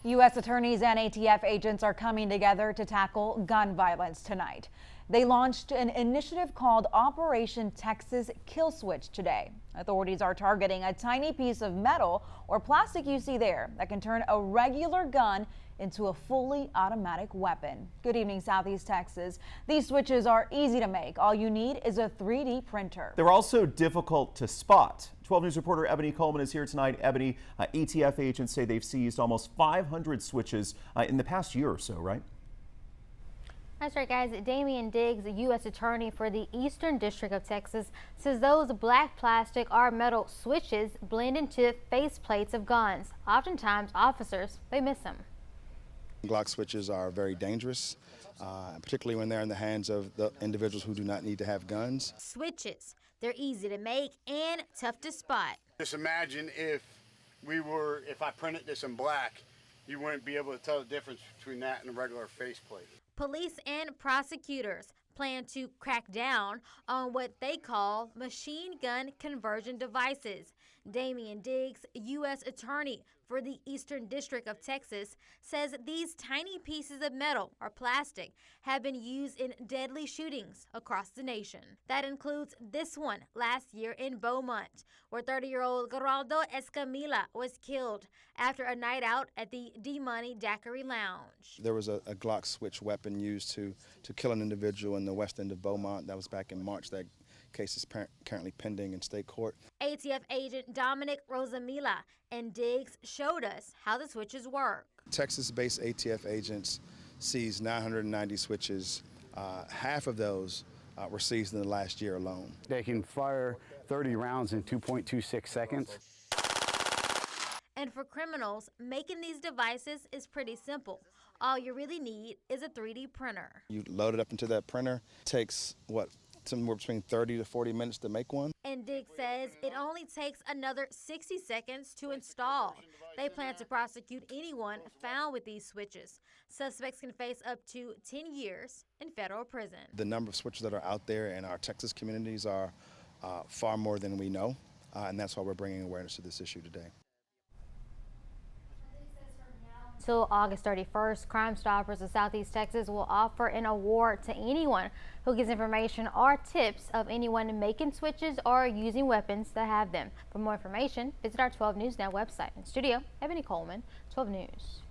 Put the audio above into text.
U.S. attorneys and ATF agents are coming together to tackle gun violence tonight. They launched an initiative called Operation Texas Kill Switch today. Authorities are targeting a tiny piece of metal or plastic you see there that can turn a regular gun into a fully automatic weapon. Good evening, Southeast Texas. These switches are easy to make. All you need is a 3D printer. They're also difficult to spot. 12 News reporter Ebony Coleman is here tonight. Ebony, ATF agents say they've seized almost 500 switches in the past year or so, right? That's right, guys. Damian Diggs, the U.S. attorney for the Eastern District of Texas, says those black plastic or metal switches blend into faceplates of guns. Oftentimes, officers, they miss them. Glock switches are very dangerous, particularly when they're in the hands of the individuals who do not need to have guns. Switches, they're easy to make and tough to spot. Just imagine if I printed this in black, you wouldn't be able to tell the difference between that and a regular faceplate. Police and prosecutors plan to crack down on what they call machine gun conversion devices. Damian Diggs, U.S. attorney for the Eastern District of Texas, says these tiny pieces of metal or plastic have been used in deadly shootings across the nation. That includes this one last year in Beaumont, where 30-year-old Geraldo Escamilla was killed after a night out at the D-Money Daiquiri Lounge. There was a Glock switch weapon used to kill an individual in the west end of Beaumont. That was back in March. That case is currently pending in state court. ATF agent Dominic Rosamila and Diggs showed us how the switches work. Texas-based ATF agents seized 990 switches. Half of those were seized in the last year alone. They can fire 30 rounds in 2.26 seconds. And for criminals, making these devices is pretty simple. All you really need is a 3D printer. You load it up into that printer. It takes, somewhere between 30 to 40 minutes to make one. And Diggs says it only takes another 60 seconds to install. They plan to prosecute anyone found with these switches. Suspects can face up to 10 years in federal prison. The number of switches that are out there in our Texas communities are far more than we know, and that's why we're bringing awareness to this issue today. Till August 31st, Crime Stoppers of Southeast Texas will offer an award to anyone who gives information or tips of anyone making switches or using weapons that have them. For more information, visit our 12 News Now website. In studio, Ebony Coleman, 12 News.